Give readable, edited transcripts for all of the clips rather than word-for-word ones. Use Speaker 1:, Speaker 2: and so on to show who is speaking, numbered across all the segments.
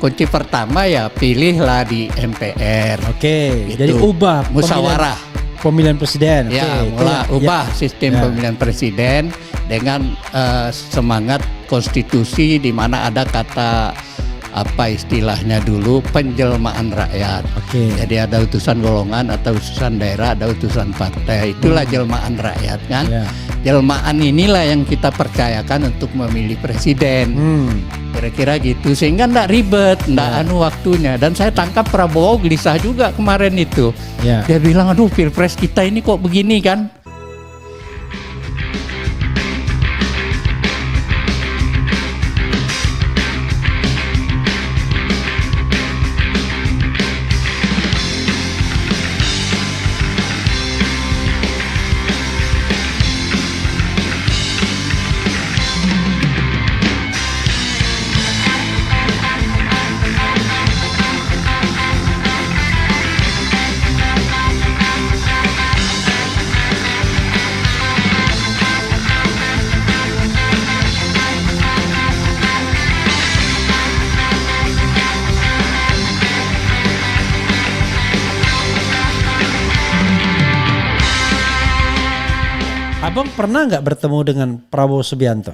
Speaker 1: kunci pertama ya pilihlah di MPR.
Speaker 2: Oke,
Speaker 1: Gitu.
Speaker 2: jadi ubah
Speaker 1: Musyawarah.
Speaker 2: pemilihan presiden.
Speaker 1: Ya,
Speaker 2: Oke,
Speaker 1: ubah sistem
Speaker 2: Ya.
Speaker 1: pemilihan presiden dengan semangat konstitusi di mana ada kata apa istilahnya dulu penjelmaan rakyat.
Speaker 2: Oke.
Speaker 1: Jadi ada utusan golongan atau utusan daerah, ada utusan partai. Itulah jelmaan rakyat kan.
Speaker 2: Ya.
Speaker 1: Jelmaan inilah yang kita percayakan untuk memilih presiden. Kira-kira gitu sehingga enggak ribet, enggak waktunya. Dan saya tangkap Prabowo gelisah juga kemarin itu.
Speaker 2: Ya.
Speaker 1: Dia bilang, aduh pilpres kita ini kok begini kan.
Speaker 2: Abang pernah nggak bertemu dengan Prabowo Subianto?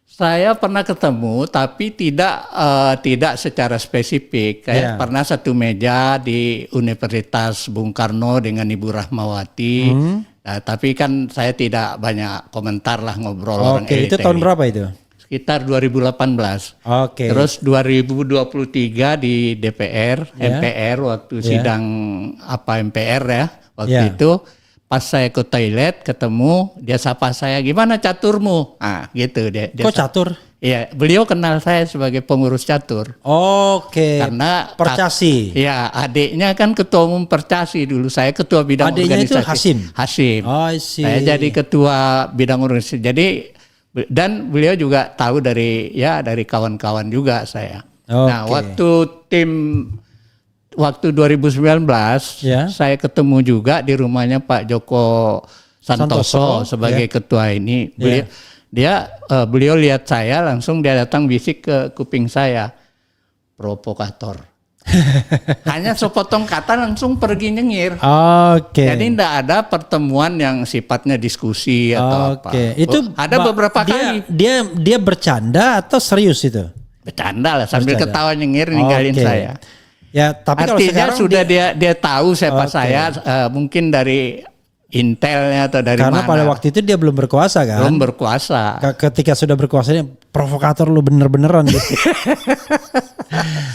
Speaker 1: Saya pernah ketemu tapi tidak secara spesifik. Kayak pernah satu meja di Universitas Bung Karno dengan Ibu Rahmawati. Nah, tapi kan saya tidak banyak komentar lah ngobrol orang
Speaker 2: Oke, itu tahun berapa itu?
Speaker 1: Sekitar 2018.
Speaker 2: Oke.
Speaker 1: Terus 2023 di DPR, MPR waktu sidang MPR ya. Waktu itu pas saya ke toilet ketemu, dia sapa saya, gimana caturmu? Ah gitu dia.
Speaker 2: Kok catur?
Speaker 1: Iya, beliau kenal saya sebagai pengurus catur.
Speaker 2: Oke.
Speaker 1: Karena
Speaker 2: Percasi.
Speaker 1: Iya, adiknya kan ketua umum Percasi dulu. Saya ketua bidang
Speaker 2: Adiknya itu
Speaker 1: organisasi. Hasim.
Speaker 2: Oh, I see.
Speaker 1: Saya jadi ketua bidang organisasi. Jadi dan beliau juga tahu dari kawan-kawan juga saya.
Speaker 2: Oke.
Speaker 1: Nah, waktu 2019 saya ketemu juga di rumahnya Pak Joko Santoso sebagai ketua ini. Beliau lihat saya langsung dia datang bisik ke kuping saya, provokator. Hanya sepotong kata langsung pergi nyengir.
Speaker 2: Oke.
Speaker 1: Jadi tidak ada pertemuan yang sifatnya diskusi atau apa.
Speaker 2: Itu
Speaker 1: ada beberapa kali.
Speaker 2: Dia bercanda atau serius itu?
Speaker 1: Bercanda lah sambil ketawa nyengir ninggalin saya.
Speaker 2: Ya, tapi
Speaker 1: artinya
Speaker 2: kalau
Speaker 1: sudah dia tahu siapa saya, mungkin dari intelnya atau dari
Speaker 2: karena
Speaker 1: mana.
Speaker 2: pada waktu itu dia belum berkuasa kan?
Speaker 1: Belum berkuasa.
Speaker 2: Ketika sudah berkuasa ini provokator lu bener-beneran gitu.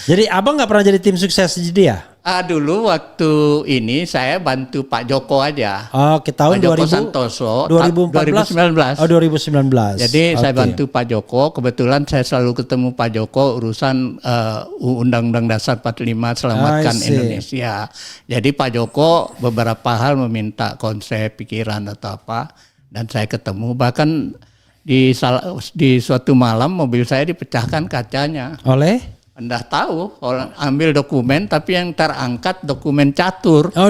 Speaker 2: Jadi abang nggak pernah jadi tim sukses dia?
Speaker 1: Dulu waktu ini saya bantu Pak Joko aja.
Speaker 2: Oke, tahun
Speaker 1: Pak Joko
Speaker 2: 2000,
Speaker 1: Santoso
Speaker 2: 2019. Oh, 2019.
Speaker 1: Jadi saya bantu Pak Joko. Kebetulan saya selalu ketemu Pak Joko urusan Undang-Undang Dasar 45 selamatkan Indonesia. Jadi Pak Joko beberapa hal meminta konsep, pikiran atau apa, dan saya ketemu. Bahkan di suatu malam mobil saya dipecahkan kacanya.
Speaker 2: Oleh?
Speaker 1: Anda tahu, orang ambil dokumen tapi yang terangkat dokumen catur.
Speaker 2: Oh,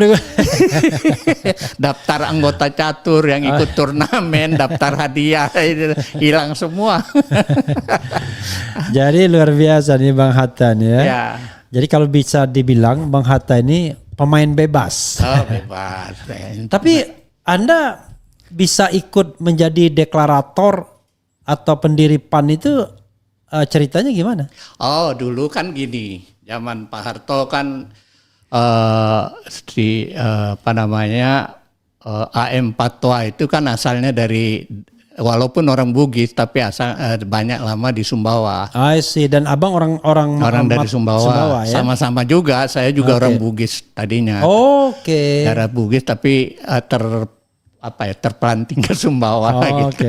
Speaker 1: daftar anggota catur yang ikut turnamen, daftar hadiah hilang semua.
Speaker 2: Jadi luar biasa nih Bang Hatta nih ya.
Speaker 1: Ya.
Speaker 2: Jadi kalau bisa dibilang Bang Hatta ini pemain bebas.
Speaker 1: Oh, bebas.
Speaker 2: Tapi Anda bisa ikut menjadi deklarator atau pendiri PAN itu ceritanya gimana?
Speaker 1: Oh, dulu kan gini, zaman Pak Harto kan AM Patwa itu kan asalnya dari, walaupun orang Bugis tapi banyak lama di Sumbawa.
Speaker 2: I see. Dan abang orang
Speaker 1: dari Sumbawa
Speaker 2: ya?
Speaker 1: Sama juga, saya juga orang Bugis tadinya.
Speaker 2: Oke.
Speaker 1: Darah Bugis tapi terpelanting ke Sumbawa gitu.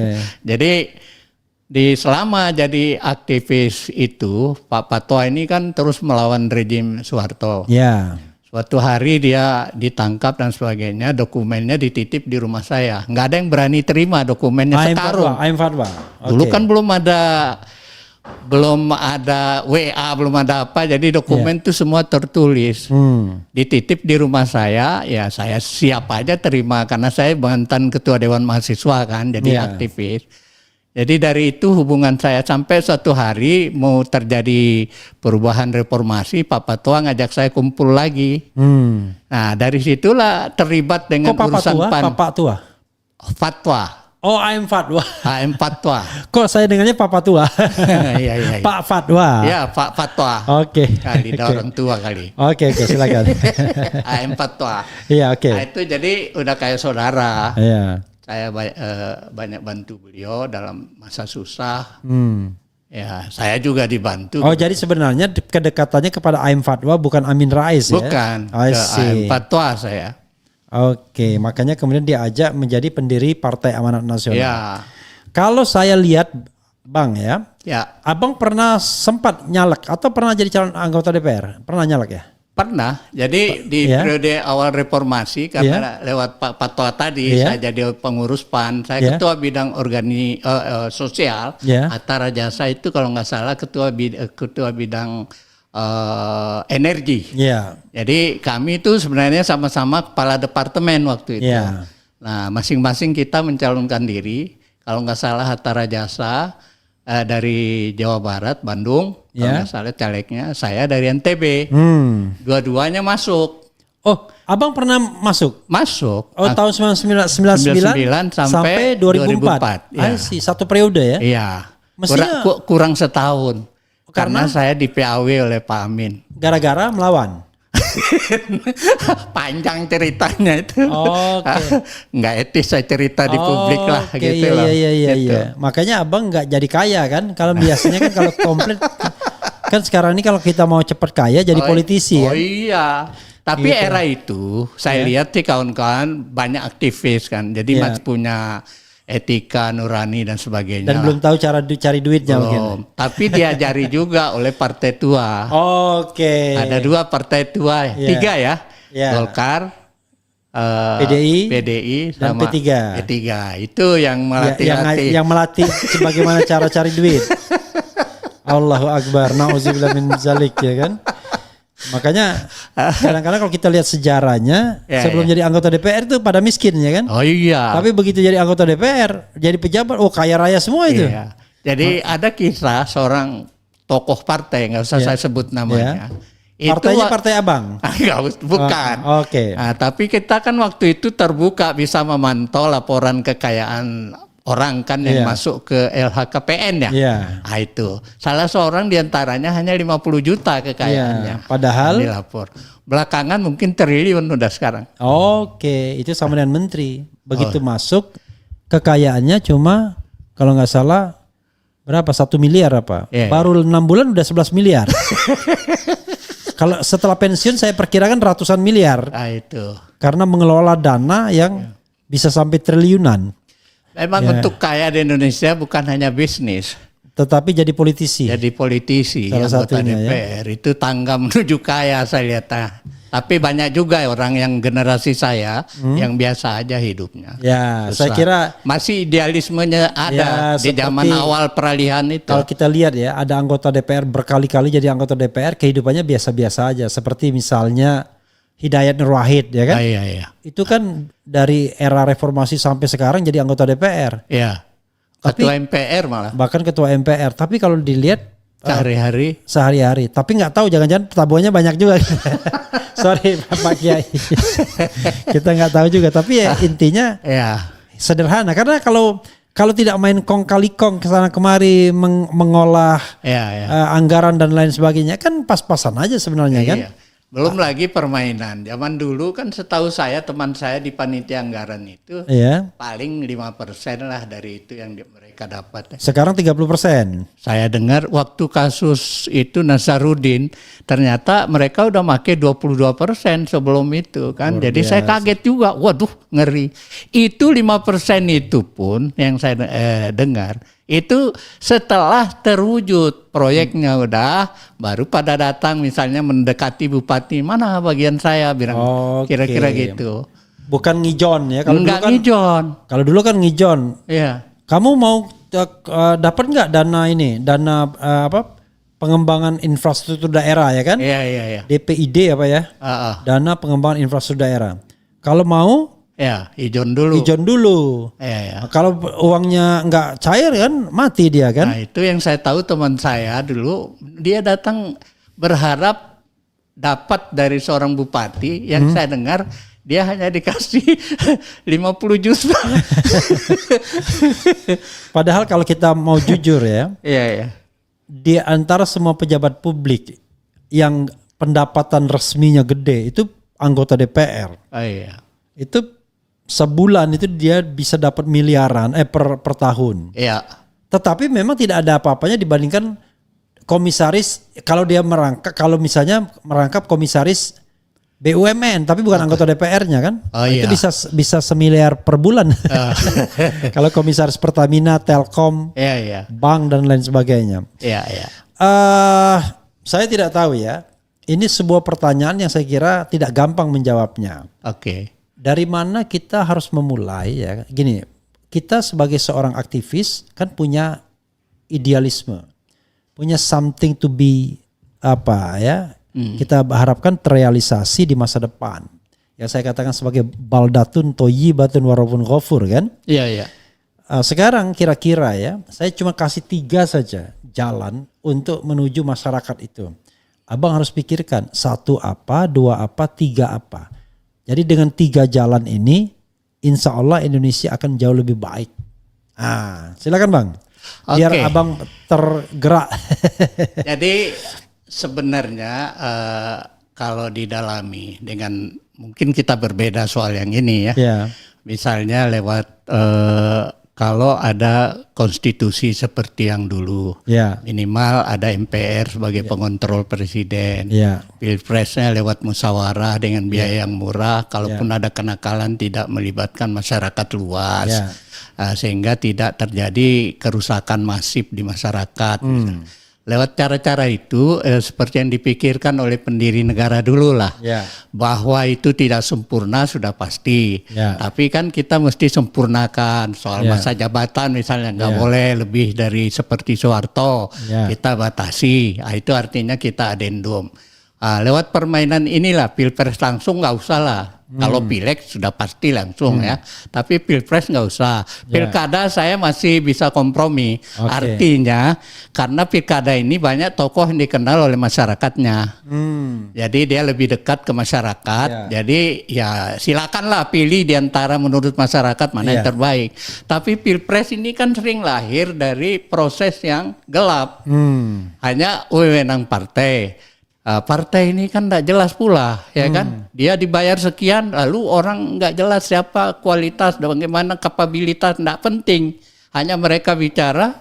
Speaker 1: Jadi selama jadi aktivis itu, Pak Patwa ini kan terus melawan rejim Soeharto.
Speaker 2: Ya.
Speaker 1: Suatu hari dia ditangkap dan sebagainya, dokumennya dititip di rumah saya. Nggak ada yang berani terima dokumennya sekarung.
Speaker 2: AM Fatwa.
Speaker 1: Dulu kan belum ada WA, belum ada apa, jadi dokumen itu semua tertulis. Dititip di rumah saya, ya saya siap aja terima karena saya mantan ketua Dewan Mahasiswa kan, jadi aktivis. Jadi dari itu hubungan saya sampai suatu hari mau terjadi perubahan reformasi, Pak Patua ngajak saya kumpul lagi. Nah dari situlah terlibat dengan
Speaker 2: Kok Papa
Speaker 1: urusan
Speaker 2: tua?
Speaker 1: PAN.
Speaker 2: Papa tua.
Speaker 1: Fatwa.
Speaker 2: Oh, AM Fatwa.
Speaker 1: AM Fatwa.
Speaker 2: Kok saya dengannya Papa tua?
Speaker 1: Iya, iya.
Speaker 2: Pak Fatwa.
Speaker 1: Ya Pak Fatwa.
Speaker 2: Oke.
Speaker 1: Kali orang tua kali.
Speaker 2: Oke, silakan.
Speaker 1: AM Fatwa.
Speaker 2: Iya, oke.
Speaker 1: Nah itu jadi udah kayak saudara.
Speaker 2: Iya.
Speaker 1: Saya banyak bantu beliau dalam masa susah. Ya, saya juga dibantu.
Speaker 2: Oh, jadi sebenarnya kedekatannya kepada AM Fatwa bukan Amin Rais ya?
Speaker 1: Bukan,
Speaker 2: I
Speaker 1: ke
Speaker 2: see.
Speaker 1: AM Fatwa saya.
Speaker 2: Oke, makanya kemudian diajak menjadi pendiri Partai Amanat Nasional.
Speaker 1: Ya,
Speaker 2: Kalau saya lihat Bang ya,
Speaker 1: ya
Speaker 2: Abang pernah sempat nyalek atau pernah jadi calon anggota DPR? Pernah nyalek ya?
Speaker 1: pernah. Jadi di
Speaker 2: Ya.
Speaker 1: periode awal reformasi karena lewat Pak Fatwa tadi
Speaker 2: Ya.
Speaker 1: saya jadi pengurus PAN. Saya
Speaker 2: Ya.
Speaker 1: ketua bidang sosial.
Speaker 2: Ya.
Speaker 1: Hatta Jasa itu kalau nggak salah ketua bidang energi.
Speaker 2: Iya.
Speaker 1: Jadi kami itu sebenarnya sama-sama kepala departemen waktu itu.
Speaker 2: Iya.
Speaker 1: Nah, masing-masing kita mencalonkan diri. Kalau nggak salah Hatta Rajasa dari Jawa Barat, Bandung. Kalau
Speaker 2: Ya.
Speaker 1: nggak salah calegnya. Saya dari NTB. Dua-duanya masuk.
Speaker 2: Oh, Abang pernah masuk?
Speaker 1: Masuk.
Speaker 2: Oh, tahun 1999 sampai 2004.
Speaker 1: 2004, ya.
Speaker 2: I see, satu periode ya?
Speaker 1: Iya.
Speaker 2: Mestinya-
Speaker 1: Kurang setahun.
Speaker 2: Karena?
Speaker 1: Karena saya di PAW oleh Pak Amin.
Speaker 2: Gara-gara melawan.
Speaker 1: Panjang ceritanya itu.
Speaker 2: Oke.
Speaker 1: Nggak etis saya cerita di publik lah
Speaker 2: Oke,
Speaker 1: gitu
Speaker 2: iya,
Speaker 1: loh.
Speaker 2: iya, iya,
Speaker 1: Gitu.
Speaker 2: iya. Makanya Abang nggak jadi kaya kan? Kalau biasanya kan kalau komplit kan sekarang ini kalau kita mau cepat kaya jadi politisi
Speaker 1: Oh
Speaker 2: ya.
Speaker 1: iya. Tapi
Speaker 2: Gitu.
Speaker 1: era itu saya lihat sih kawan-kawan banyak aktivis kan. Jadi
Speaker 2: Iya.
Speaker 1: masih punya etika nurani dan sebagainya.
Speaker 2: Dan belum tahu cara cari duitnya mungkin.
Speaker 1: Belum. Tapi diajari juga oleh partai tua.
Speaker 2: Oke.
Speaker 1: Ada 2 partai tua,
Speaker 2: Iya.
Speaker 1: 3 ya.
Speaker 2: Iya.
Speaker 1: Golkar,
Speaker 2: PDI, dan
Speaker 1: sama
Speaker 2: P3.
Speaker 1: P3. Itu yang melatih-latih.
Speaker 2: Yang melatih bagaimana cara cari duit. Allahu Akbar. Nauzubillah min zalik ya kan. Makanya kadang-kadang kalau kita lihat sejarahnya
Speaker 1: Ya,
Speaker 2: sebelum jadi anggota DPR itu pada miskin ya kan.
Speaker 1: Oh iya.
Speaker 2: Tapi begitu jadi anggota DPR, jadi pejabat, oh kaya raya semua itu.
Speaker 1: Iya. Jadi ada kisah seorang tokoh partai, nggak usah
Speaker 2: Iya.
Speaker 1: saya sebut namanya.
Speaker 2: Partainya partai Abang.
Speaker 1: Bukan.
Speaker 2: Oh, oke.
Speaker 1: Nah, tapi kita kan waktu itu terbuka bisa memantau laporan kekayaan orang kan yang
Speaker 2: Iya.
Speaker 1: masuk ke LHKPN ya.
Speaker 2: Iya.
Speaker 1: Nah, itu. Salah seorang diantaranya hanya 50 juta kekayaannya.
Speaker 2: Iya. Padahal
Speaker 1: dilapor. Belakangan mungkin triliun udah sekarang.
Speaker 2: oke, itu sama dengan menteri. Begitu
Speaker 1: Oh.
Speaker 2: masuk kekayaannya cuma kalau nggak salah berapa 1 miliar apa?
Speaker 1: Iya.
Speaker 2: Baru 6 bulan udah 11 miliar. Kalau setelah pensiun saya perkirakan ratusan miliar
Speaker 1: Nah, itu.
Speaker 2: karena mengelola dana yang bisa sampai triliunan.
Speaker 1: Memang
Speaker 2: Iya.
Speaker 1: untuk kaya di Indonesia bukan hanya bisnis.
Speaker 2: Tetapi jadi politisi.
Speaker 1: Jadi politisi,
Speaker 2: Salah
Speaker 1: anggota
Speaker 2: satunya, ya.
Speaker 1: DPR itu tangga menuju kaya saya lihat. Tapi banyak juga orang yang generasi saya yang biasa aja hidupnya.
Speaker 2: Ya,
Speaker 1: Susah.
Speaker 2: saya kira
Speaker 1: masih idealismenya ada
Speaker 2: Ya,
Speaker 1: di zaman
Speaker 2: seperti
Speaker 1: awal peralihan itu.
Speaker 2: kalau kita lihat ya, ada anggota DPR berkali-kali jadi anggota DPR, kehidupannya biasa-biasa aja. Seperti misalnya Hidayat Nur Wahid ya kan?
Speaker 1: Iya, iya.
Speaker 2: Itu kan dari era reformasi sampai sekarang jadi anggota DPR.
Speaker 1: Iya.
Speaker 2: Tapi-
Speaker 1: Ketua MPR malah
Speaker 2: Bahkan ketua MPR. Tapi kalau dilihat
Speaker 1: sehari-hari.
Speaker 2: sehari-hari. Tapi nggak tahu jangan-jangan tabungannya banyak juga. Sorry Pak Kiai. Kita nggak tahu juga. Tapi ya intinya
Speaker 1: Ya.
Speaker 2: sederhana. Karena kalau tidak main kong kali kong kesana kemari mengolah
Speaker 1: Ya, ya.
Speaker 2: anggaran dan lain sebagainya kan pas-pasan aja sebenarnya kan.
Speaker 1: Iya. Belum lagi permainan. Zaman dulu kan setahu saya teman saya di panitia anggaran itu
Speaker 2: Iya.
Speaker 1: paling 5% lah dari itu yang mereka dapat.
Speaker 2: Sekarang 30%.
Speaker 1: Saya dengar waktu kasus itu Nasarudin ternyata mereka udah make 22% sebelum itu kan. Jadi saya kaget juga. Waduh, ngeri. Itu 5% itu pun yang saya dengar itu setelah terwujud proyeknya udah baru pada datang misalnya mendekati bupati, mana bagian saya bilang
Speaker 2: Oke.
Speaker 1: kira-kira gitu.
Speaker 2: Bukan ngijon ya. Kalau dulu
Speaker 1: Enggak
Speaker 2: kan
Speaker 1: ngijon.
Speaker 2: kalau dulu kan ngijon.
Speaker 1: Iya.
Speaker 2: Kamu mau dapat nggak dana ini? Dana pengembangan infrastruktur daerah ya kan?
Speaker 1: Iya, iya, iya.
Speaker 2: DPID apa ya?
Speaker 1: Ah, ah.
Speaker 2: Dana pengembangan infrastruktur daerah. Kalau mau
Speaker 1: Ya, ijon dulu.
Speaker 2: Ijon dulu.
Speaker 1: Ya.
Speaker 2: Kalau uangnya nggak cair kan mati dia kan.
Speaker 1: Nah itu yang saya tahu teman saya dulu, dia datang berharap dapat dari seorang bupati, yang saya dengar dia hanya dikasih 50 juta.
Speaker 2: Padahal kalau kita mau jujur ya,
Speaker 1: Iya.
Speaker 2: di antara semua pejabat publik yang pendapatan resminya gede itu anggota DPR.
Speaker 1: Oh iya.
Speaker 2: Itu sebulan itu dia bisa dapat miliaran per tahun.
Speaker 1: Iya.
Speaker 2: Tetapi memang tidak ada apa-apanya dibandingkan komisaris kalau dia misalnya merangkap komisaris BUMN tapi bukan anggota DPR-nya kan.
Speaker 1: Iya.
Speaker 2: Itu bisa semiliar per bulan. Kalau komisaris Pertamina, Telkom,
Speaker 1: Iya.
Speaker 2: bank dan lain sebagainya.
Speaker 1: Iya.
Speaker 2: Saya tidak tahu ya. Ini sebuah pertanyaan yang saya kira tidak gampang menjawabnya.
Speaker 1: Oke.
Speaker 2: Dari mana kita harus memulai ya? Gini, kita sebagai seorang aktivis kan punya idealisme, punya something to be kita harapkan terrealisasi di masa depan. Yang saya katakan sebagai baldatun thayyibatun wa rabbun ghafur kan?
Speaker 1: Iya.
Speaker 2: Sekarang kira-kira ya, saya cuma kasih 3 saja jalan untuk menuju masyarakat itu. Abang harus pikirkan 1 apa, 2 apa, 3 apa. Jadi dengan 3 jalan ini, insya Allah Indonesia akan jauh lebih baik. Silakan Bang, biar Abang tergerak.
Speaker 1: Jadi sebenarnya kalau didalami dengan mungkin kita berbeda soal yang ini ya.
Speaker 2: Ya.
Speaker 1: Misalnya lewat kalau ada konstitusi seperti yang dulu,
Speaker 2: Ya.
Speaker 1: minimal ada MPR sebagai pengontrol presiden.
Speaker 2: Ya.
Speaker 1: Pilpresnya lewat musyawarah dengan biaya yang murah, kalaupun ada kenakalan tidak melibatkan masyarakat luas, sehingga tidak terjadi kerusakan masif di masyarakat. Lewat cara-cara itu seperti yang dipikirkan oleh pendiri negara dulu lah, bahwa itu tidak sempurna sudah pasti, tapi kan kita mesti sempurnakan soal masa jabatan misalnya nggak boleh lebih dari seperti Soeharto, kita batasi, itu artinya kita adendum. Lewat permainan inilah pilpres langsung nggak usah lah. Kalau pileg sudah pasti langsung ya, tapi pilpres nggak usah. Pilkada saya masih bisa kompromi. Artinya karena pilkada ini banyak tokoh yang dikenal oleh masyarakatnya. Jadi dia lebih dekat ke masyarakat. Jadi ya silakanlah pilih di antara menurut masyarakat mana yang terbaik. Tapi pilpres ini kan sering lahir dari proses yang gelap. Hanya wewenang partai. Partai ini kan tidak jelas pula, ya kan? Dia dibayar sekian, lalu orang nggak jelas siapa kualitas, bagaimana kapabilitas, tidak penting. Hanya mereka bicara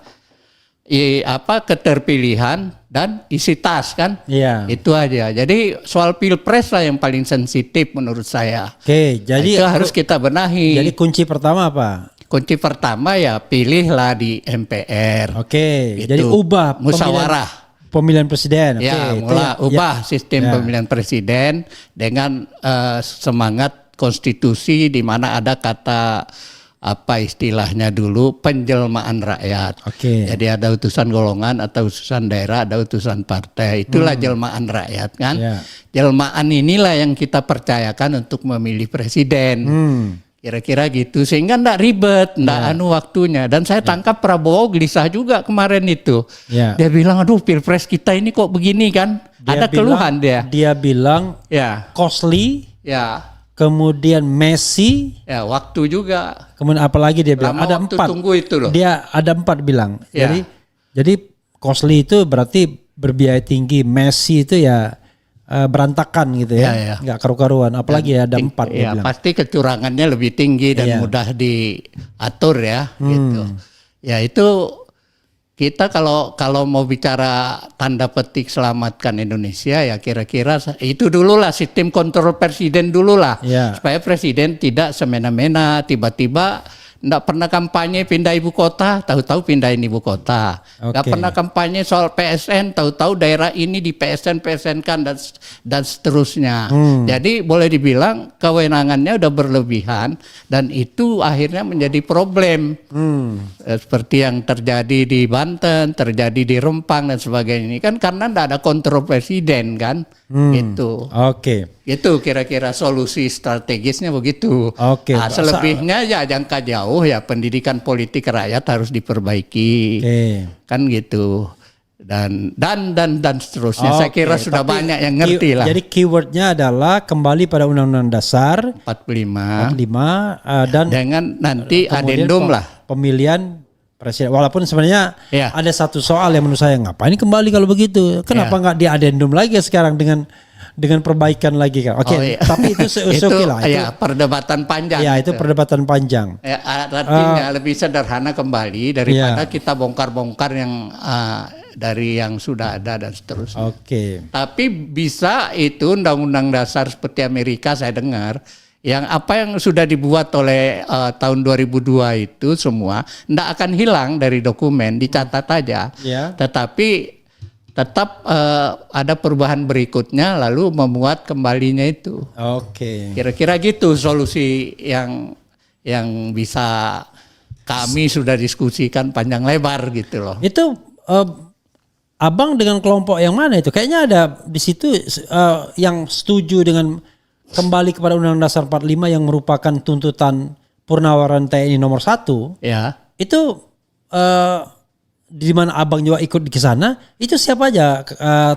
Speaker 1: keterpilihan dan isi tas kan? Itu aja. Jadi soal pilpres lah yang paling sensitif menurut saya.
Speaker 2: Jadi
Speaker 1: itu harus kita benahi.
Speaker 2: Jadi kunci pertama apa?
Speaker 1: Kunci pertama ya pilihlah di MPR.
Speaker 2: Gitu. Jadi ubah
Speaker 1: musyawarah.
Speaker 2: Pemilihan presiden.
Speaker 1: Ubah sistem pemilihan presiden dengan semangat konstitusi di mana ada kata istilahnya dulu penjelmaan rakyat. Jadi ada utusan golongan atau utusan daerah, ada utusan partai. Itulah jelmaan rakyat kan. Jelmaan inilah yang kita percayakan untuk memilih presiden. Kira-kira gitu, sehingga enggak ribet, enggak waktunya. Dan saya tangkap Prabowo gelisah juga kemarin itu. Dia bilang, aduh pilpres kita ini kok begini kan. Ada keluhan dia.
Speaker 2: Dia bilang costly, kemudian messy,
Speaker 1: waktu juga.
Speaker 2: Kemudian apalagi dia bilang ada 4.
Speaker 1: Tunggu itu loh.
Speaker 2: Dia ada 4 bilang. Jadi costly itu berarti berbiaya tinggi, messy itu ya berantakan gitu ya, nggak karu-karuan. Apalagi ada 4 dia bilang.
Speaker 1: Pasti kecurangannya lebih tinggi dan mudah diatur ya, gitu. Ya itu kita kalau mau bicara tanda petik selamatkan Indonesia ya kira-kira itu dulu lah, sistem kontrol presiden dulu lah, supaya presiden tidak semena-mena tiba-tiba Nggak pernah kampanye pindah ibu kota, tahu-tahu pindahin ibu kota. Nggak
Speaker 2: Oke.
Speaker 1: pernah kampanye soal PSN, tahu-tahu daerah ini di PSN kan dan seterusnya. Jadi boleh dibilang kewenangannya udah berlebihan dan itu akhirnya menjadi problem. Seperti yang terjadi di Banten, terjadi di Rempang dan sebagainya ini kan karena nggak ada kontrol presiden kan, gitu.
Speaker 2: Oke.
Speaker 1: Itu kira-kira solusi strategisnya begitu.
Speaker 2: Oke.
Speaker 1: Nah, selebihnya ya jangka jauh ya pendidikan politik rakyat harus diperbaiki.
Speaker 2: Oke.
Speaker 1: Kan gitu. Dan seterusnya. Saya kira sudah
Speaker 2: Tapi
Speaker 1: banyak yang ngerti lah.
Speaker 2: Jadi keywordnya adalah kembali pada Undang-Undang Dasar
Speaker 1: 45
Speaker 2: dan
Speaker 1: dengan nanti
Speaker 2: kemudian
Speaker 1: adendum lah.
Speaker 2: pemilihan presiden. Walaupun sebenarnya
Speaker 1: Ya.
Speaker 2: ada satu soal yang menurut saya, ngapain kembali kalau begitu? Kenapa nggak diadendum lagi sekarang dengan perbaikan lagi kan? Oke,
Speaker 1: Oh, iya.
Speaker 2: tapi itu oke lah. Itu,
Speaker 1: ya perdebatan panjang.
Speaker 2: ya itu perdebatan panjang.
Speaker 1: Ya, artinya lebih sederhana kembali daripada kita bongkar-bongkar yang dari yang sudah ada dan seterusnya.
Speaker 2: Oke.
Speaker 1: Tapi bisa itu undang-undang dasar seperti Amerika saya dengar, yang apa yang sudah dibuat oleh tahun 2002 itu semua tidak akan hilang dari dokumen, dicatat aja.
Speaker 2: Ya.
Speaker 1: Tetapi tetap ada perubahan berikutnya lalu memuat kembalinya itu.
Speaker 2: Oke.
Speaker 1: Kira-kira gitu solusi yang bisa kami sudah diskusikan panjang lebar gitu loh.
Speaker 2: Itu Abang dengan kelompok yang mana itu? Kayaknya ada di situ yang setuju dengan kembali kepada Undang-Undang Dasar 45 yang merupakan tuntutan Purnawaran TNI nomor 1.
Speaker 1: Ya.
Speaker 2: Itu di mana Abang juga ikut di sana, itu siapa aja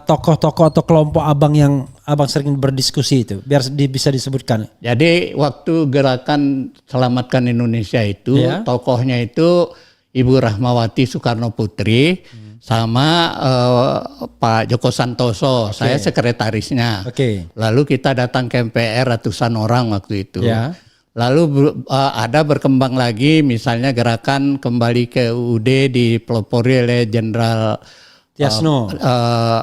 Speaker 2: tokoh-tokoh atau kelompok Abang yang Abang sering berdiskusi itu? Biar bisa disebutkan.
Speaker 1: Jadi waktu gerakan Selamatkan Indonesia itu tokohnya itu Ibu Rahmawati Soekarno Putri sama Pak Joko Santoso, saya sekretarisnya. Lalu kita datang ke MPR ratusan orang waktu itu. Lalu ada berkembang lagi misalnya gerakan kembali ke UUD dipelopori oleh Jenderal
Speaker 2: Tiasno.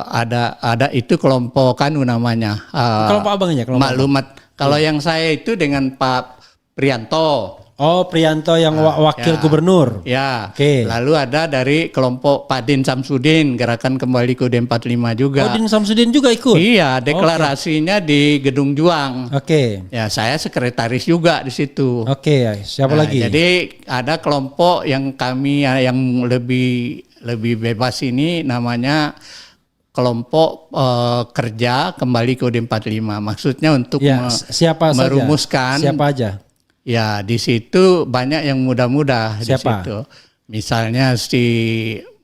Speaker 1: Ada itu kelompok kan namanya.
Speaker 2: Kelompok Abangnya.
Speaker 1: Maklumat. Kalau yang saya itu dengan Pak Prianto.
Speaker 2: Oh, Prianto yang wakil gubernur.
Speaker 1: Ya. Lalu ada dari kelompok Pak Din Samsudin, gerakan kembali ke UUD 45 juga.
Speaker 2: Oh, Din Samsudin juga ikut?
Speaker 1: Iya, deklarasinya di Gedung Juang. Ya, saya sekretaris juga di situ.
Speaker 2: Siapa lagi?
Speaker 1: Jadi ada kelompok yang kami yang lebih bebas ini namanya kelompok kerja kembali ke UUD 45. Maksudnya untuk merumuskan.
Speaker 2: Siapa aja?
Speaker 1: Ya, di situ banyak yang muda-muda di situ. Misalnya si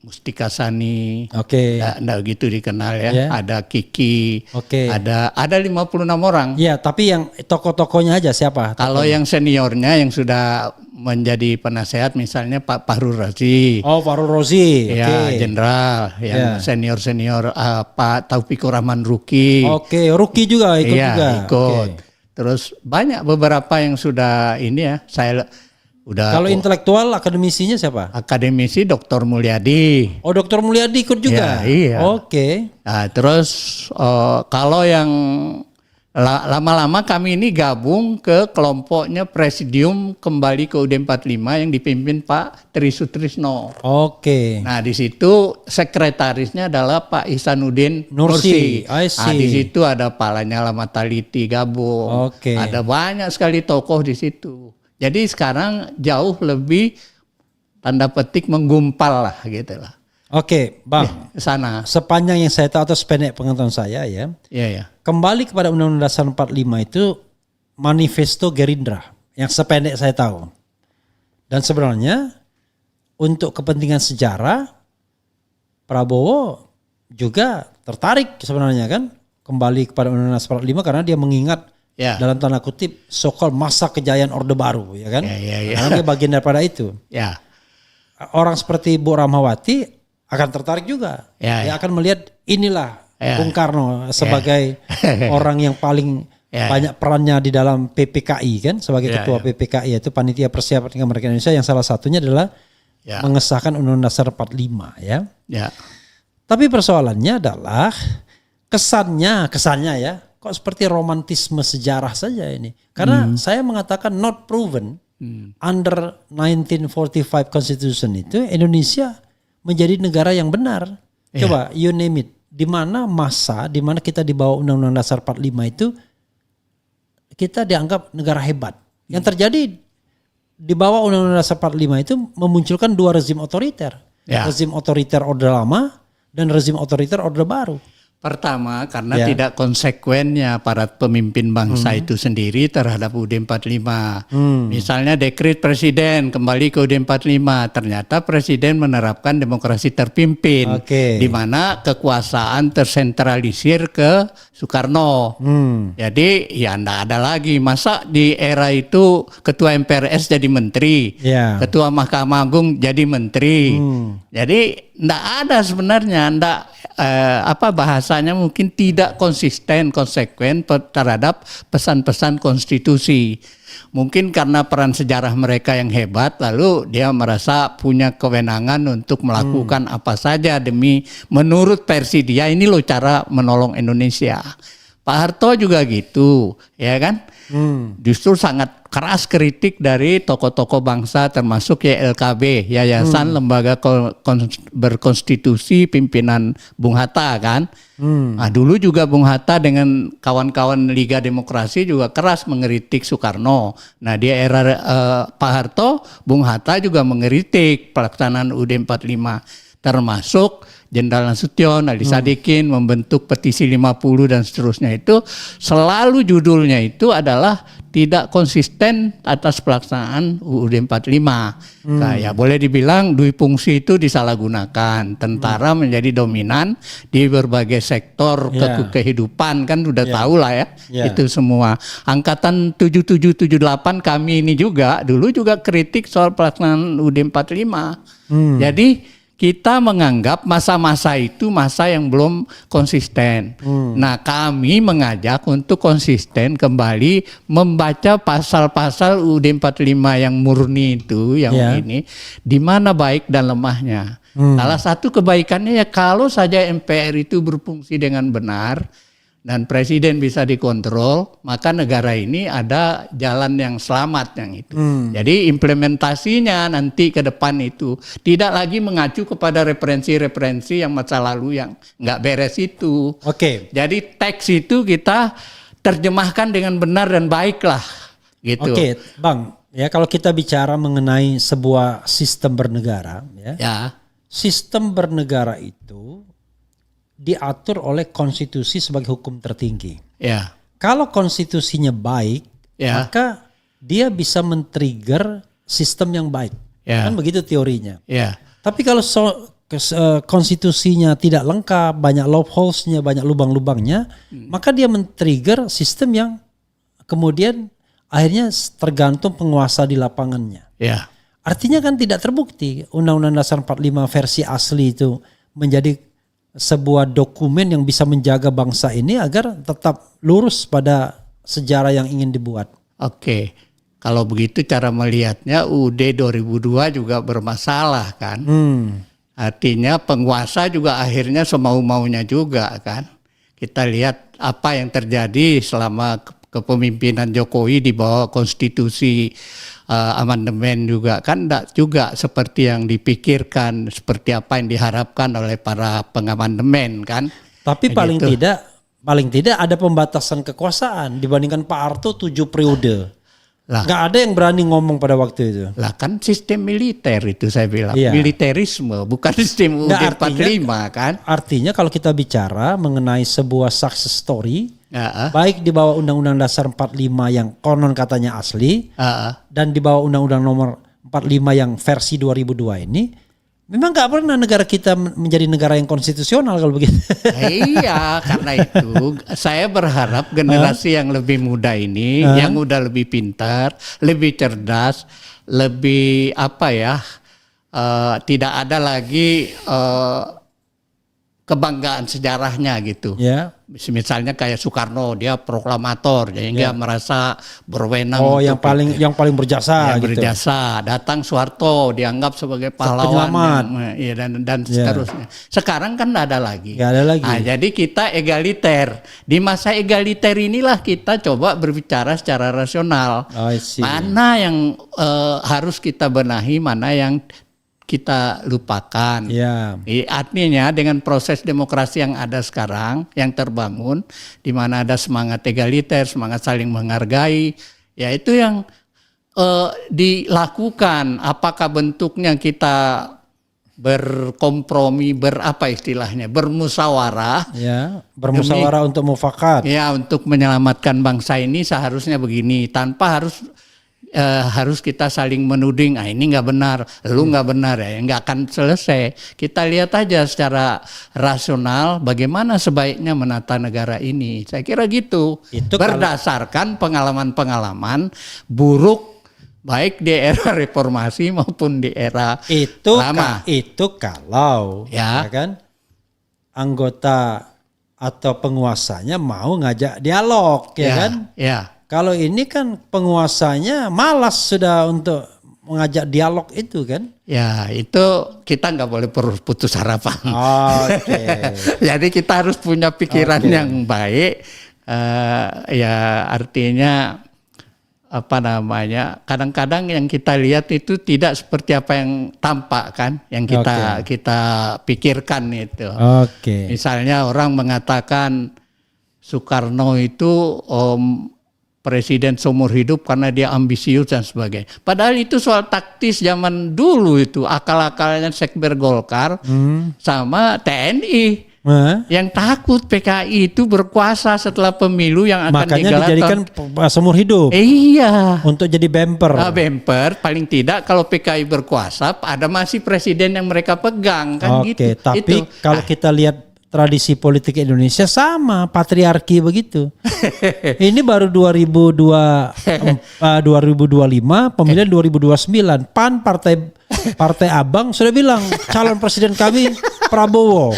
Speaker 1: Mustika Sani. Enggak gitu dikenal ya. Ada Kiki. Ada 56 orang.
Speaker 2: Ya, tapi yang tokoh-tokohnya aja siapa?
Speaker 1: Kalau yang seniornya yang sudah menjadi penasehat misalnya Pak Fahrul Razi.
Speaker 2: Oh, Fahrul Razi.
Speaker 1: Ya, jenderal yang senior-senior Pak Taufikur Rahman Ruki.
Speaker 2: Ruki juga ikut juga.
Speaker 1: Ikut. Terus banyak beberapa yang sudah ini ya, saya udah.
Speaker 2: Kalau intelektual akademisinya siapa?
Speaker 1: Akademisi Dr. Mulyadi.
Speaker 2: Oh, Dr. Mulyadi ikut juga.
Speaker 1: Ya, iya. Nah, terus kalau yang lama-lama kami ini gabung ke kelompoknya Presidium Kembali ke UUD 45 yang dipimpin Pak Tri Sutrisno. Nah, di situ sekretarisnya adalah Pak Ihsanuddin Nursi. Nah, di situ ada Pak Lanyala Mataliti gabung. Ada banyak sekali tokoh di situ. Jadi sekarang jauh lebih tanda petik menggumpal lah gitu lah.
Speaker 2: Bang.
Speaker 1: Sana.
Speaker 2: Sepanjang yang saya tahu atau sependek pengetahuan saya ya.
Speaker 1: Iya.
Speaker 2: Kembali kepada Undang-Undang Dasar 45 itu manifesto Gerindra yang sependek saya tahu. Dan sebenarnya untuk kepentingan sejarah Prabowo juga tertarik sebenarnya kan kembali kepada Undang-Undang Dasar 45 karena dia mengingat dalam tanda kutip so-called masa kejayaan Orde Baru ya kan. Karena dia bagian daripada itu. Orang seperti Bu Rahmawati akan tertarik juga. Dia akan melihat inilah Bung Karno sebagai orang yang paling banyak perannya di dalam PPKI kan sebagai ketua PPKI yaitu Panitia Persiapan Kemerdekaan Indonesia yang salah satunya adalah mengesahkan Undang-Undang Dasar 45 ya. Tapi persoalannya adalah kesannya ya kok seperti romantisme sejarah saja ini. Karena saya mengatakan not proven under 1945 Constitution itu Indonesia menjadi negara yang benar. Coba you name it. Di mana kita di bawah Undang-Undang Dasar 45 itu kita dianggap negara hebat. Yang terjadi di bawah Undang-Undang Dasar 45 itu memunculkan dua rezim otoriter. Rezim otoriter Orde Lama dan rezim otoriter Orde Baru.
Speaker 1: Pertama, karena tidak konsekuennya para pemimpin bangsa itu sendiri terhadap UUD 45. Misalnya dekret presiden kembali ke UUD 45, ternyata presiden menerapkan demokrasi terpimpin, di mana kekuasaan tersentralisir ke Soekarno. Jadi ya enggak ada lagi, masa di era itu ketua MPRS jadi menteri, ketua Mahkamah Agung jadi menteri. Jadi enggak ada sebenarnya, bahasanya mungkin tidak konsekuen terhadap pesan-pesan konstitusi. Mungkin karena peran sejarah mereka yang hebat, lalu dia merasa punya kewenangan untuk melakukan apa saja demi menurut versi dia, ini loh cara menolong Indonesia. Pak Harto juga gitu, ya kan? Justru sangat keras kritik dari tokoh-tokoh bangsa termasuk YLKB, Yayasan Lembaga Berkonstitusi Pimpinan Bung Hatta kan. Nah, dulu juga Bung Hatta dengan kawan-kawan Liga Demokrasi juga keras mengkritik Soekarno. Nah di era Pak Harto, Bung Hatta juga mengkritik pelaksanaan UUD 45, termasuk Jenderal Nasution, Ali Sadikin membentuk petisi 50 dan seterusnya. Itu selalu judulnya itu adalah tidak konsisten atas pelaksanaan UUD 45. Nah, ya boleh dibilang dui fungsi itu disalahgunakan. Tentara menjadi dominan di berbagai sektor kehidupan, kan udah tahu lah ya. Itu semua. Angkatan 7778 kami ini juga dulu juga kritik soal pelaksanaan UUD 45. Jadi kita menganggap masa-masa itu masa yang belum konsisten. Nah, kami mengajak untuk konsisten kembali membaca pasal-pasal UUD 45 yang murni itu, yang ini, di mana baik dan lemahnya. Salah satu kebaikannya ya kalau saja MPR itu berfungsi dengan benar dan presiden bisa dikontrol, maka negara ini ada jalan yang selamat yang itu. Jadi implementasinya nanti ke depan itu tidak lagi mengacu kepada referensi-referensi yang masa lalu yang nggak beres itu. Jadi teks itu kita terjemahkan dengan benar dan baik lah. Gitu.
Speaker 2: Bang. Ya kalau kita bicara mengenai sebuah sistem bernegara, sistem bernegara itu diatur oleh konstitusi sebagai hukum tertinggi. Kalau konstitusinya baik, maka dia bisa men-trigger sistem yang baik. Kan begitu teorinya. Tapi kalau konstitusinya tidak lengkap, banyak loopholes-nya, banyak lubang-lubangnya, maka dia men-trigger sistem yang kemudian akhirnya tergantung penguasa di lapangannya. Artinya kan tidak terbukti Undang-Undang Dasar 45 versi asli itu menjadi sebuah dokumen yang bisa menjaga bangsa ini agar tetap lurus pada sejarah yang ingin dibuat.
Speaker 1: Kalau begitu cara melihatnya UUD 2002 juga bermasalah kan. Artinya penguasa juga akhirnya semau-maunya juga kan. Kita lihat apa yang terjadi selama kepemimpinan Jokowi di bawah konstitusi amandemen juga kan enggak juga seperti yang dipikirkan, seperti apa yang diharapkan oleh para pengamandemen kan. Tapi
Speaker 2: paling tidak ada pembatasan kekuasaan dibandingkan Pak Harto 7 periode. Nggak ada yang berani ngomong pada waktu itu.
Speaker 1: Lah kan sistem militer itu saya bilang, militerisme bukan sistem UUD 45 kan.
Speaker 2: Artinya kalau kita bicara mengenai sebuah success story, baik di bawah Undang-Undang Dasar 45 yang konon katanya asli, dan di bawah Undang-Undang Nomor 45 yang versi 2002 ini, memang nggak pernah negara kita menjadi negara yang konstitusional kalau begitu.
Speaker 1: Iya, karena itu saya berharap generasi yang lebih muda ini, yang udah lebih pintar, lebih cerdas, lebih tidak ada lagi kebanggaan sejarahnya gitu.
Speaker 2: Ya.
Speaker 1: Misalnya kayak Soekarno, dia proklamator, jadi dia merasa berwenang.
Speaker 2: Oh, yang paling berjasa
Speaker 1: yang
Speaker 2: gitu.
Speaker 1: berjasa. Datang Soeharto dianggap sebagai pahlawan dan seterusnya. Sekarang kan nggak ada lagi.
Speaker 2: Nggak ada lagi.
Speaker 1: Nah, jadi kita egaliter. Di masa egaliter inilah kita coba berbicara secara rasional. Mana yang harus kita benahi, mana yang kita lupakan.
Speaker 2: Ya.
Speaker 1: Artinya dengan proses demokrasi yang ada sekarang, yang terbangun, di mana ada semangat egaliter, semangat saling menghargai, ya itu yang dilakukan. Apakah bentuknya kita berkompromi, berapa istilahnya, bermusyawarah.
Speaker 2: Ya, bermusyawarah untuk mufakat.
Speaker 1: Ya, untuk menyelamatkan bangsa ini seharusnya begini, tanpa harus kita saling menuding, ini nggak benar, lu nggak benar, ya nggak akan selesai. Kita lihat aja secara rasional bagaimana sebaiknya menata negara ini. Saya kira gitu. Itu berdasarkan pengalaman-pengalaman buruk baik di era reformasi maupun di era lama.
Speaker 2: Itu kalau ya kan anggota atau penguasanya mau ngajak dialog, ya kan? Ya. Kalau ini kan penguasanya malas sudah untuk mengajak dialog itu kan?
Speaker 1: Ya itu kita nggak boleh putus harapan. Jadi kita harus punya pikiran yang baik. Ya artinya apa namanya? Kadang-kadang yang kita lihat itu tidak seperti apa yang tampak kan? Yang kita pikirkan itu. Misalnya orang mengatakan Soekarno itu presiden seumur hidup karena dia ambisius dan sebagainya. Padahal itu soal taktis zaman dulu itu, akal-akalnya Sekber Golkar sama TNI. Yang takut PKI itu berkuasa setelah pemilu yang akan
Speaker 2: makanya dijadikan seumur hidup.
Speaker 1: Iya.
Speaker 2: Untuk jadi bumper.
Speaker 1: Bumper paling tidak kalau PKI berkuasa ada masih presiden yang mereka pegang kan gitu.
Speaker 2: Tapi kalau kita lihat tradisi politik Indonesia sama, patriarki begitu. Ini baru 2025, pemilihan 2029. PAN partai abang sudah bilang calon presiden kami Prabowo.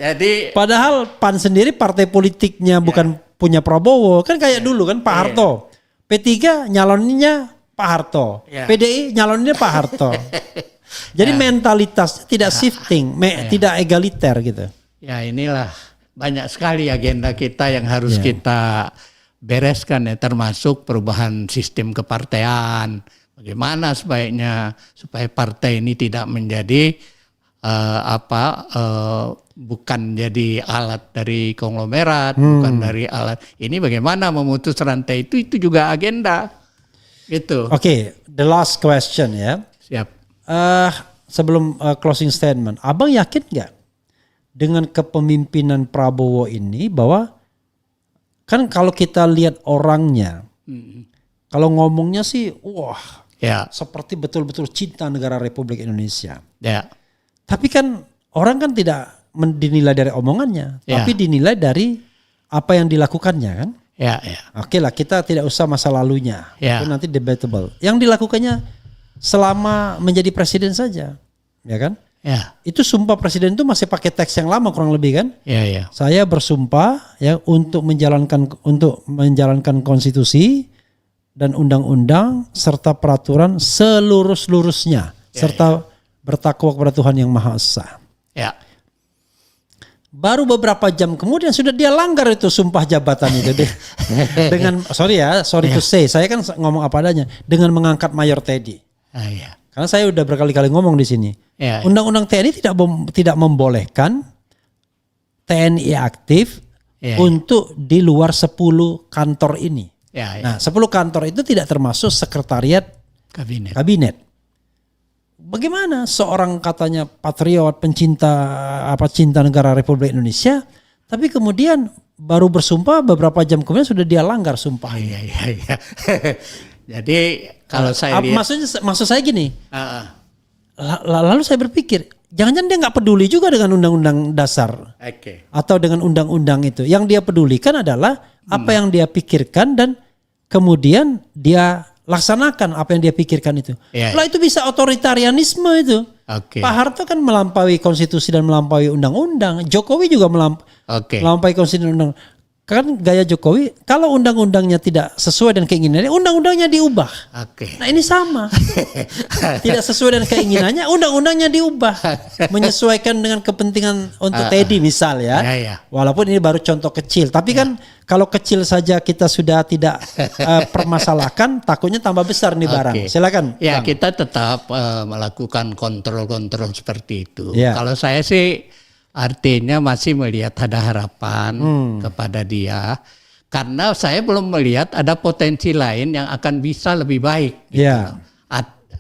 Speaker 1: Jadi
Speaker 2: padahal PAN sendiri partai politiknya bukan punya Prabowo. Kan kayak dulu kan Pak Harto. P3 nyaloninnya Pak Harto. PDI nyaloninnya Pak Harto. Jadi mentalitas tidak shifting, tidak egaliter gitu.
Speaker 1: Ya inilah banyak sekali agenda kita yang harus kita bereskan ya, termasuk perubahan sistem kepartean. Bagaimana sebaiknya supaya partai ini tidak menjadi bukan jadi alat dari konglomerat, bukan dari alat. Ini bagaimana memutus rantai itu juga agenda. Gitu.
Speaker 2: Oke, the last question ya.
Speaker 1: Siap.
Speaker 2: Sebelum closing statement, Abang yakin nggak dengan kepemimpinan Prabowo ini bahwa kan kalau kita lihat orangnya, kalau ngomongnya sih, seperti betul-betul cinta negara Republik Indonesia. Ya. Tapi kan orang kan tidak dinilai dari omongannya, tapi dinilai dari apa yang dilakukannya kan. Ya. Oke lah, kita tidak usah masa lalunya, itu nanti debatable. Yang dilakukannya selama menjadi presiden saja, ya kan? Ya. Itu sumpah presiden itu masih pakai teks yang lama kurang lebih kan? Ya. Saya bersumpah ya untuk menjalankan konstitusi dan undang-undang serta peraturan seluruh-seluruhnya serta bertakwa kepada Tuhan Yang Maha Esa. Ya. Baru beberapa jam kemudian sudah dia langgar itu sumpah jabatan itu dengan sorry to say, saya kan ngomong apa adanya, dengan mengangkat Mayor Teddy. Karena saya udah berkali-kali ngomong di sini. Undang-undang TNI tidak membolehkan TNI aktif untuk di luar 10 kantor ini. Nah, 10 kantor itu tidak termasuk sekretariat kabinet. Bagaimana seorang katanya patriot, cinta negara Republik Indonesia, tapi kemudian baru bersumpah beberapa jam kemudian sudah dia langgar sumpah.
Speaker 1: Iya. Jadi kalau saya lihat,
Speaker 2: maksud saya gini, lalu saya berpikir, jangan-jangan dia nggak peduli juga dengan undang-undang dasar, atau dengan undang-undang itu. Yang dia pedulikan adalah apa yang dia pikirkan dan kemudian dia laksanakan apa yang dia pikirkan itu.
Speaker 1: Ya,
Speaker 2: Lah itu bisa otoritarianisme itu.
Speaker 1: Oke.
Speaker 2: Pak Harto kan melampaui konstitusi dan melampaui undang-undang. Jokowi juga
Speaker 1: Oke.
Speaker 2: melampaui konstitusi dan undang-undang. Kan gaya Jokowi, kalau undang-undangnya tidak sesuai dengan keinginannya, undang-undangnya diubah.
Speaker 1: Oke.
Speaker 2: Nah ini sama. Tidak sesuai dengan keinginannya, undang-undangnya diubah. Menyesuaikan dengan kepentingan untuk Teddy misal ya.
Speaker 1: Ya.
Speaker 2: Walaupun ini baru contoh kecil. Tapi kan kalau kecil saja kita sudah tidak permasalahkan, takutnya tambah besar nih barang.
Speaker 1: Oke.
Speaker 2: Silakan.
Speaker 1: Ya
Speaker 2: Bang.
Speaker 1: kita tetap melakukan kontrol-kontrol seperti itu.
Speaker 2: Ya.
Speaker 1: Kalau saya sih artinya masih melihat ada harapan kepada dia. Karena saya belum melihat ada potensi lain yang akan bisa lebih baik. Gitu.
Speaker 2: Ya.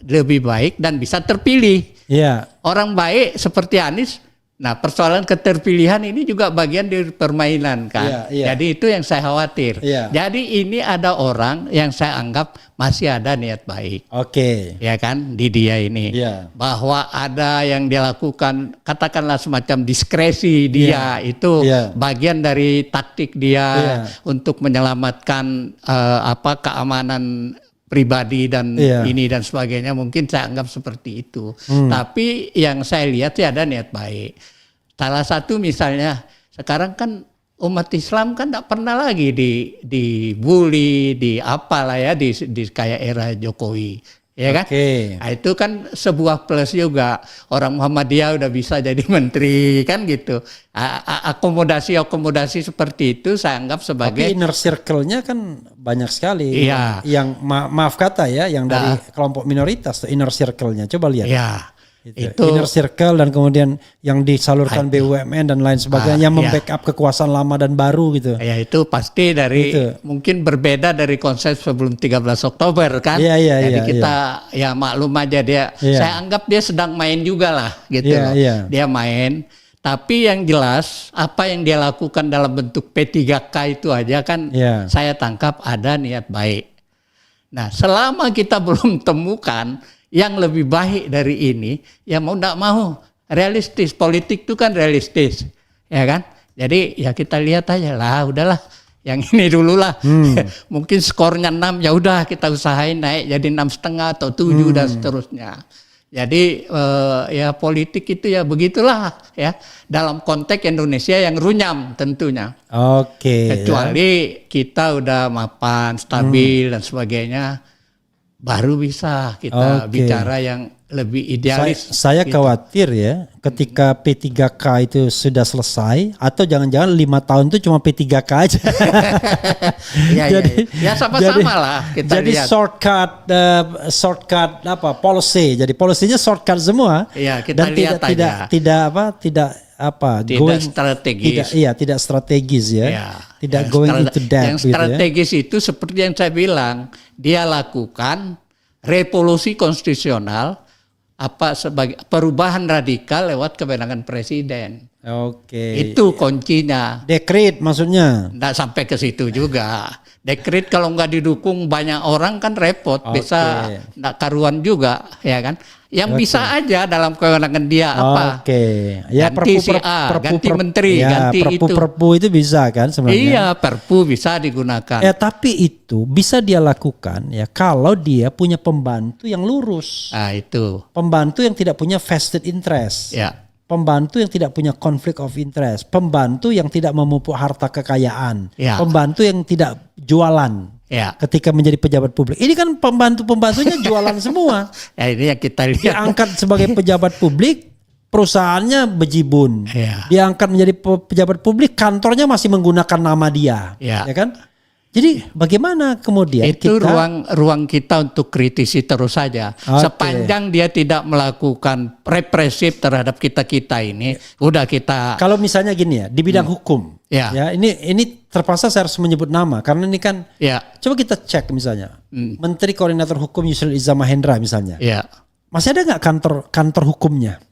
Speaker 1: Lebih baik dan bisa terpilih.
Speaker 2: Ya.
Speaker 1: Orang baik seperti Anies. Nah persoalan keterpilihan ini juga bagian dari permainan kan.
Speaker 2: Iya.
Speaker 1: Jadi itu yang saya khawatir.
Speaker 2: Iya.
Speaker 1: Jadi ini ada orang yang saya anggap masih ada niat baik.
Speaker 2: Oke.
Speaker 1: Ya kan di dia ini.
Speaker 2: Iya.
Speaker 1: Bahwa ada yang dia lakukan katakanlah semacam diskresi dia itu bagian dari taktik dia untuk menyelamatkan keamanan pribadi dan ini dan sebagainya, mungkin saya anggap seperti itu. Tapi yang saya lihat sih ada niat baik. Salah satu misalnya sekarang kan umat Islam kan tidak pernah lagi dibully, di apalah ya di kayak era Jokowi. Ya kan? Nah, itu kan sebuah plus juga. Orang Muhammadiyah udah bisa jadi menteri kan gitu. Akomodasi seperti itu saya anggap sebagai.
Speaker 2: Tapi inner circle-nya kan banyak sekali.
Speaker 1: Iya.
Speaker 2: Yang maaf kata ya, yang dari kelompok minoritas tuh inner circle-nya. Coba lihat.
Speaker 1: Iya.
Speaker 2: Itu inner circle dan kemudian yang disalurkan BUMN dan lain sebagainya yang membackup kekuasaan lama dan baru gitu.
Speaker 1: Ya itu pasti dari mungkin berbeda dari konsep sebelum 13 Oktober kan. Jadi kita ya maklum aja dia. Saya anggap dia sedang main juga lah gitu loh. Dia main. Tapi yang jelas apa yang dia lakukan dalam bentuk P3K itu aja kan saya tangkap ada niat baik. Nah selama kita belum temukan yang lebih baik dari ini, ya mau tidak mau realistis. Politik itu kan realistis, ya kan? Jadi ya kita lihat aja lah, udahlah, yang ini dulu lah. Mungkin skornya 6, ya udah kita usahain naik jadi 6,5 atau 7 dan seterusnya. Jadi ya politik itu ya begitulah ya dalam konteks Indonesia yang runyam tentunya. Kecuali kita udah mapan, stabil dan sebagainya. Baru bisa kita bicara yang lebih idealis.
Speaker 2: Saya khawatir ya ketika P3K itu sudah selesai atau jangan-jangan 5 tahun itu cuma P3K aja.
Speaker 1: Ya sama-sama lah kita
Speaker 2: jadi
Speaker 1: lihat.
Speaker 2: shortcut policy. Jadi polisinya shortcut semua.
Speaker 1: Iya, kita
Speaker 2: dan
Speaker 1: lihat
Speaker 2: tidak
Speaker 1: strategis.
Speaker 2: Tidak strategis ya. Tidak going into depth.
Speaker 1: Yang strategis itu seperti yang saya bilang, dia lakukan revolusi konstitusional sebagai perubahan radikal lewat kewenangan presiden. Itu kuncinya.
Speaker 2: Dekret maksudnya.
Speaker 1: Nggak sampai ke situ juga. Dekret kalau nggak didukung banyak orang kan repot, bisa nggak karuan juga, ya kan? Yang bisa aja dalam kewenangan dia apa?
Speaker 2: Ya,
Speaker 1: ganti ganti menteri, ganti
Speaker 2: perpu itu bisa kan sebenarnya?
Speaker 1: Iya, perpu bisa digunakan.
Speaker 2: Tapi itu bisa dia lakukan ya kalau dia punya pembantu yang lurus.
Speaker 1: Itu.
Speaker 2: Pembantu yang tidak punya vested interest.
Speaker 1: Ya.
Speaker 2: Pembantu yang tidak punya conflict of interest, pembantu yang tidak memupuk harta kekayaan, pembantu yang tidak jualan ketika menjadi pejabat publik. Ini kan pembantunya jualan semua.
Speaker 1: Ya ini yang kita lihat.
Speaker 2: Diangkat sebagai pejabat publik, perusahaannya bejibun. Diangkat menjadi pejabat publik, kantornya masih menggunakan nama dia, ya kan? Jadi bagaimana kemudian
Speaker 1: itu ruang kita untuk kritisi terus saja. Sepanjang dia tidak melakukan represif terhadap kita ini, udah kita.
Speaker 2: Kalau misalnya gini ya di bidang hukum, ya ini terpaksa saya harus menyebut nama karena ini kan. Coba kita cek misalnya Menteri Koordinator Hukum Yusril Iza Mahendra misalnya. Masih ada nggak kantor hukumnya?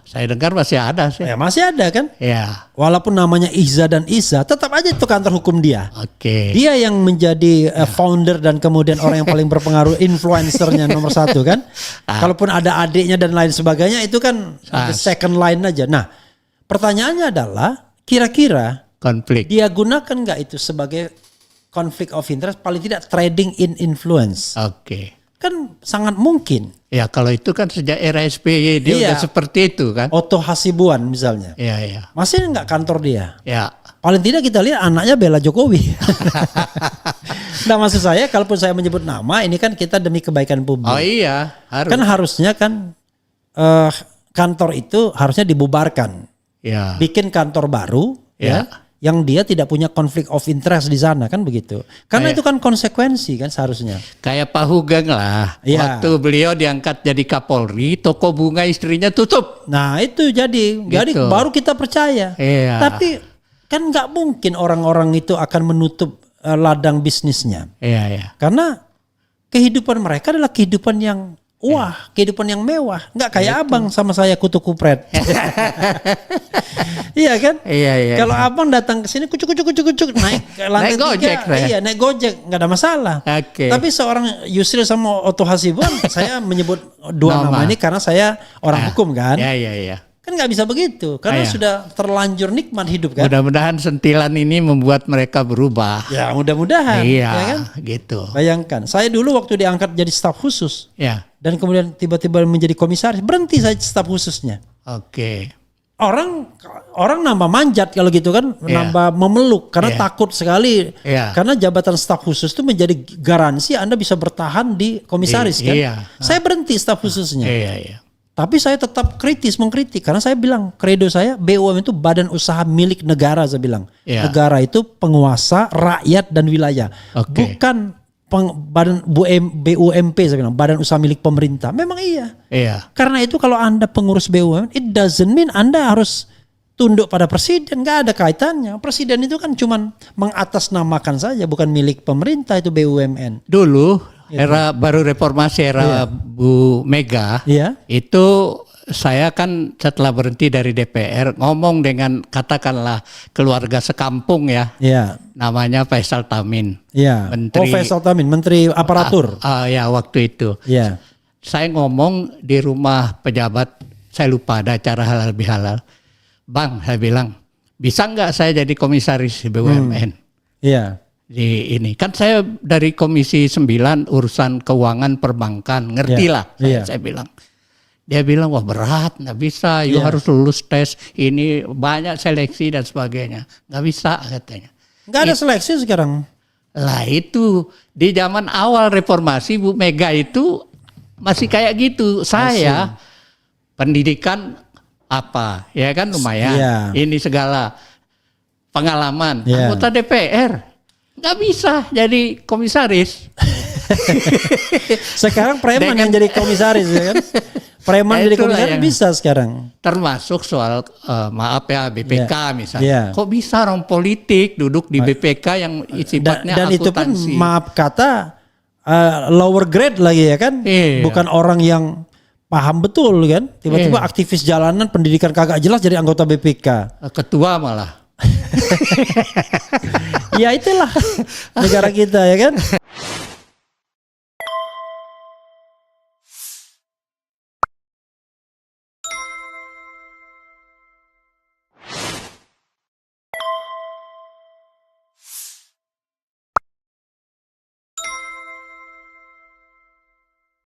Speaker 1: Saya dengar masih ada sih.
Speaker 2: Ya masih ada kan?
Speaker 1: Ya.
Speaker 2: Walaupun namanya Iza dan Iza, tetap aja itu kantor hukum dia. Dia yang menjadi founder dan kemudian orang yang paling berpengaruh, influencernya nomor 1 kan. Kalaupun ada adiknya dan lain sebagainya itu kan the second line aja. Nah, pertanyaannya adalah kira-kira
Speaker 1: konflik.
Speaker 2: Dia gunakan nggak itu sebagai conflict of interest, paling tidak trading in influence.
Speaker 1: Oke.
Speaker 2: Kan sangat mungkin.
Speaker 1: Ya kalau itu kan sejak era SBY dia
Speaker 2: Iya.
Speaker 1: udah seperti itu kan.
Speaker 2: Otto Hasibuan misalnya.
Speaker 1: Iya, iya.
Speaker 2: Masih nggak kantor dia?
Speaker 1: Ya.
Speaker 2: Paling tidak kita lihat anaknya bela Jokowi. Nah maksud saya kalaupun saya menyebut nama ini kan kita demi kebaikan publik.
Speaker 1: Oh iya, harus.
Speaker 2: Kan harusnya kan kantor itu harusnya dibubarkan.
Speaker 1: Ya.
Speaker 2: Bikin kantor baru
Speaker 1: Ya.
Speaker 2: yang dia tidak punya konflik of interest di sana kan begitu. Karena itu kan konsekuensi kan seharusnya.
Speaker 1: Kayak Pak Hugeng lah.
Speaker 2: Iya.
Speaker 1: Waktu beliau diangkat jadi Kapolri, toko bunga istrinya tutup.
Speaker 2: Nah itu jadi baru kita percaya.
Speaker 1: Iya.
Speaker 2: Tapi kan nggak mungkin orang-orang itu akan menutup ladang bisnisnya.
Speaker 1: Iya, iya.
Speaker 2: Karena kehidupan mereka adalah kehidupan yang kehidupan yang mewah. Nggak kayak abang sama saya kutu kupret. Iya kan?
Speaker 1: Iya, iya.
Speaker 2: Kalau abang datang ke sini kucuk naik ke lantai
Speaker 1: Naik Gojek,
Speaker 2: 3. Iya, naik Gojek nggak ada masalah.
Speaker 1: Oke.
Speaker 2: Tapi seorang Yusril sama Otto Hasibuan, saya menyebut dua nama ini karena saya orang hukum kan.
Speaker 1: Iya, iya, iya.
Speaker 2: Kan nggak bisa begitu karena
Speaker 1: Iya.
Speaker 2: sudah terlanjur nikmat hidup kan.
Speaker 1: Mudah-mudahan sentilan ini membuat mereka berubah.
Speaker 2: Ya mudah-mudahan.
Speaker 1: Iya,
Speaker 2: Ya kan?
Speaker 1: gitu.
Speaker 2: Bayangkan, saya dulu waktu diangkat jadi staf khusus
Speaker 1: Ya.
Speaker 2: dan kemudian tiba-tiba menjadi komisaris, berhenti saya staf khususnya.
Speaker 1: Oke.
Speaker 2: Orang nambah manjat kalau gitu kan,
Speaker 1: Iya.
Speaker 2: nambah memeluk karena
Speaker 1: Iya.
Speaker 2: takut sekali.
Speaker 1: Iya.
Speaker 2: Karena jabatan staf khusus itu menjadi garansi Anda bisa bertahan di komisaris kan.
Speaker 1: Iya.
Speaker 2: Saya berhenti staf khususnya.
Speaker 1: Iya, iya.
Speaker 2: Tapi saya tetap mengkritik karena saya bilang kredo saya BUMN itu badan usaha milik negara, saya bilang.
Speaker 1: Iya.
Speaker 2: Negara itu penguasa rakyat dan wilayah.
Speaker 1: Oke.
Speaker 2: Bukan badan BUMP, saya bilang badan usaha milik pemerintah. Memang iya.
Speaker 1: Iya.
Speaker 2: Karena itu kalau Anda pengurus BUMN, it doesn't mean Anda harus tunduk pada presiden, nggak ada kaitannya. Presiden itu kan cuman mengatasnamakan saja, bukan milik pemerintah itu BUMN.
Speaker 1: Dulu era baru reformasi era Bu Mega,
Speaker 2: Iya.
Speaker 1: itu saya kan setelah berhenti dari DPR ngomong dengan katakanlah keluarga sekampung ya,
Speaker 2: Iya.
Speaker 1: namanya Faisal Tamin.
Speaker 2: Iya.
Speaker 1: Menteri-
Speaker 2: Faisal Tamin, Menteri Aparatur.
Speaker 1: Ya waktu itu.
Speaker 2: Iya.
Speaker 1: Saya ngomong di rumah pejabat, saya lupa ada acara halal bihalal. Bang, saya bilang, bisa nggak saya jadi komisaris BUMN?
Speaker 2: Iya.
Speaker 1: Di ini kan saya dari Komisi 9 urusan keuangan perbankan, ngerti
Speaker 2: Iya,
Speaker 1: lah
Speaker 2: iya.
Speaker 1: saya bilang. Dia bilang wah berat, nggak bisa, you
Speaker 2: Iya.
Speaker 1: harus lulus tes ini banyak seleksi dan sebagainya, nggak bisa katanya.
Speaker 2: Nggak ada seleksi sekarang.
Speaker 1: Lah itu di zaman awal reformasi Bu Mega itu masih kayak gitu. Saya pendidikan apa ya kan lumayan.
Speaker 2: Iya.
Speaker 1: Ini segala pengalaman
Speaker 2: Iya.
Speaker 1: anggota DPR nggak bisa jadi komisaris.
Speaker 2: Sekarang preman
Speaker 1: Dengan-
Speaker 2: yang jadi komisaris ya kan. Preman
Speaker 1: Nah,
Speaker 2: jadi
Speaker 1: itulah
Speaker 2: komisaris
Speaker 1: yang-
Speaker 2: bisa sekarang.
Speaker 1: Termasuk soal maaf ya BPK misalnya.
Speaker 2: Iya.
Speaker 1: Kok bisa orang politik duduk di BPK yang sifatnya
Speaker 2: Dan itu pun
Speaker 1: akuntansi.
Speaker 2: maaf kata lower grade lagi ya kan.
Speaker 1: Iya.
Speaker 2: Bukan orang yang paham betul kan. Tiba-tiba aktivis jalanan pendidikan kagak jelas jadi anggota BPK.
Speaker 1: Ketua malah.
Speaker 2: Ya itulah negara kita ya kan.